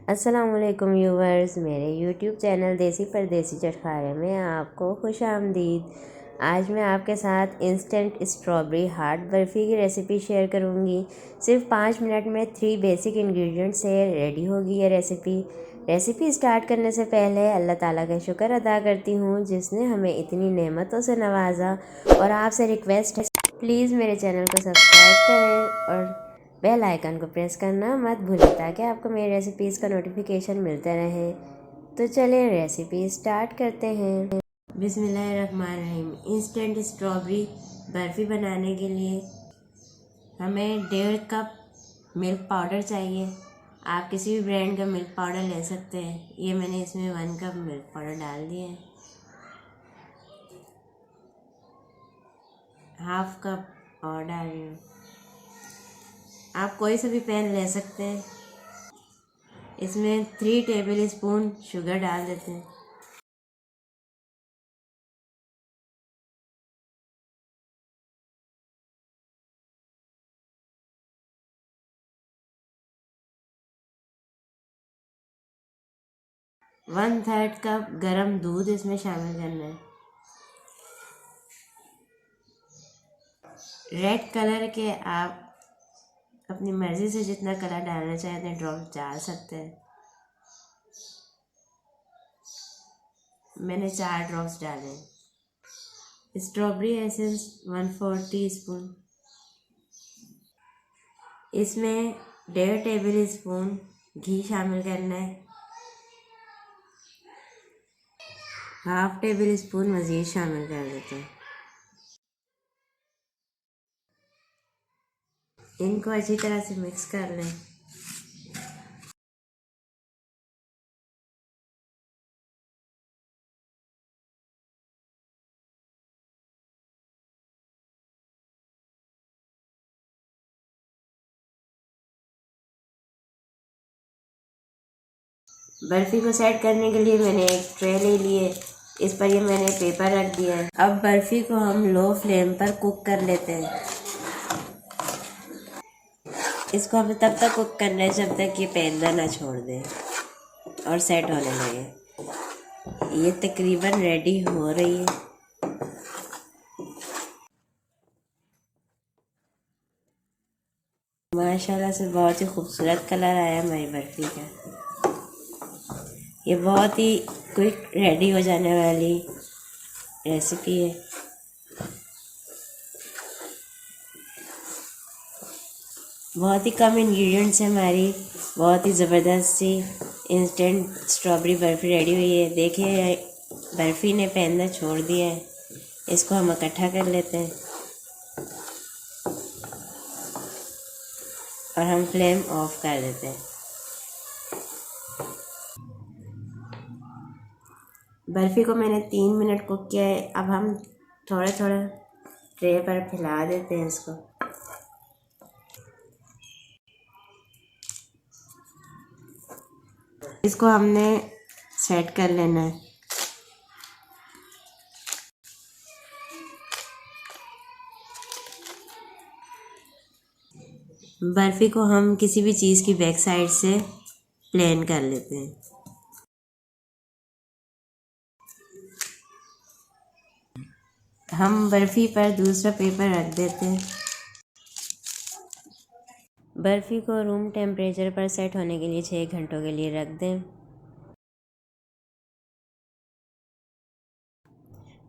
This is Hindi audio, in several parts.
अस्सलामुअलैकुम व्यूवर्स, मेरे यूट्यूब चैनल देसी परदेसी चटखारे में आपको खुश आमदीद। आज मैं आपके साथ इंस्टेंट स्ट्रॉबेरी हार्ड बर्फ़ी की रेसिपी शेयर करूंगी। सिर्फ 5 मिनट में 3 बेसिक इंग्रेडिएंट से रेडी होगी ये रेसिपी स्टार्ट करने से पहले अल्लाह ताला का शुक्र अदा करती हूँ जिसने हमें इतनी नेमतों से नवाजा। और आपसे रिक्वेस्ट है, प्लीज़ मेरे चैनल को सब्सक्राइब करें और बेल आइकन को प्रेस करना मत भूलें ताकि आपको मेरी रेसिपीज़ का नोटिफिकेशन मिलते रहे। तो चलिए रेसिपी स्टार्ट करते हैं। बिस्मिल्लाहिर्रहमानिर्रहीम। इंस्टेंट स्ट्रॉबेरी बर्फ़ी बनाने के लिए हमें 1.5 कप मिल्क पाउडर चाहिए। आप किसी भी ब्रांड का मिल्क पाउडर ले सकते हैं। ये मैंने इसमें 1 कप मिल्क पाउडर डाल दिया है। 1/2 कप और डाल रही हूँ। आप कोई सा भी पैन ले सकते हैं। इसमें 3 टेबल स्पून शुगर डाल देते हैं। वन थर्ड कप गरम दूध इसमें शामिल करना है। रेड कलर के आप अपनी मर्ज़ी से जितना कलर डालना चाहते हैं ड्रॉप डाल सकते हैं। मैंने 4 ड्रॉप्स डाले। Strawberry essence 1/4 teaspoon. इसमें 1.5 टेबल स्पून घी शामिल करना है। 1/2 टेबल स्पून मज़ीद शामिल कर देते हैं। इनको अच्छी तरह से मिक्स कर लें। बर्फ़ी को सेट करने के लिए मैंने एक ट्रे ले ली है। इस पर ये मैंने पेपर रख दिया है। अब बर्फ़ी को हम लो फ्लेम पर कुक कर लेते हैं। इसको हमें तब तक कुक करना है जब तक ये पैदा ना छोड़ दे और सेट होने लगे। ये तकरीबन रेडी हो रही है। माशाल्लाह से बहुत ही खूबसूरत कलर आया हमारी बर्फ़ी का। ये बहुत ही क्विक रेडी हो जाने वाली रेसिपी है। बहुत ही कम इंग्रेडिएंट्स से हमारी बहुत ही ज़बरदस्त सी इंस्टेंट स्ट्रॉबेरी बर्फ़ी रेडी हुई है। देखिए बर्फ़ी ने पैंदा छोड़ दिया है। इसको हम इकट्ठा कर लेते हैं और हम फ्लेम ऑफ कर देते हैं। बर्फ़ी को मैंने 3 मिनट कुक किया है। अब हम थोड़ा थोड़ा ट्रे पर फैला देते हैं इसको। इसको हमने सेट कर लेना है। बर्फ़ी को हम किसी भी चीज़ की बैक साइड से प्लेन कर लेते हैं। हम बर्फ़ी पर दूसरा पेपर रख देते हैं। बर्फ़ी को रूम टेम्परेचर पर सेट होने के लिए 6 घंटों के लिए रख दें।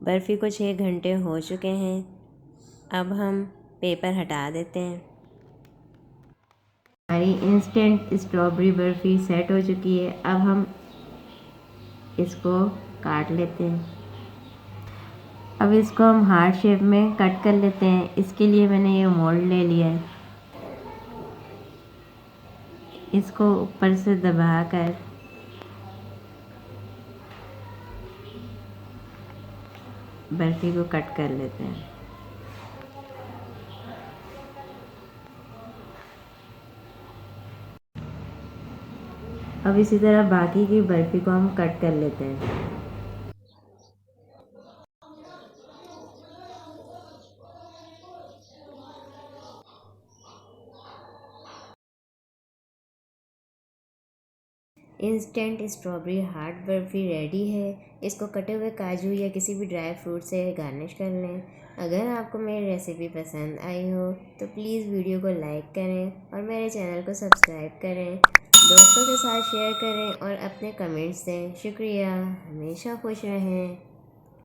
बर्फ़ी को 6 घंटे हो चुके हैं। अब हम पेपर हटा देते हैं। हमारी इंस्टेंट स्ट्रॉबेरी बर्फ़ी सेट हो चुकी है। अब हम इसको काट लेते हैं। अब इसको हम हार्ट शेप में कट कर लेते हैं। इसके लिए मैंने ये मोल्ड ले लिया है। इसको ऊपर से दबाकर बर्फ़ी को कट कर लेते हैं। अब इसी तरह बाकी की बर्फ़ी को हम कट कर लेते हैं। Instant strawberry hard barfi ready है। इसको कटे हुए काजू या किसी भी ड्राई फ्रूट से गार्निश कर लें। अगर आपको मेरी रेसिपी पसंद आई हो तो प्लीज़ वीडियो को लाइक करें और मेरे चैनल को सब्सक्राइब करें। दोस्तों के साथ शेयर करें और अपने कमेंट्स दें। शुक्रिया। हमेशा खुश रहें।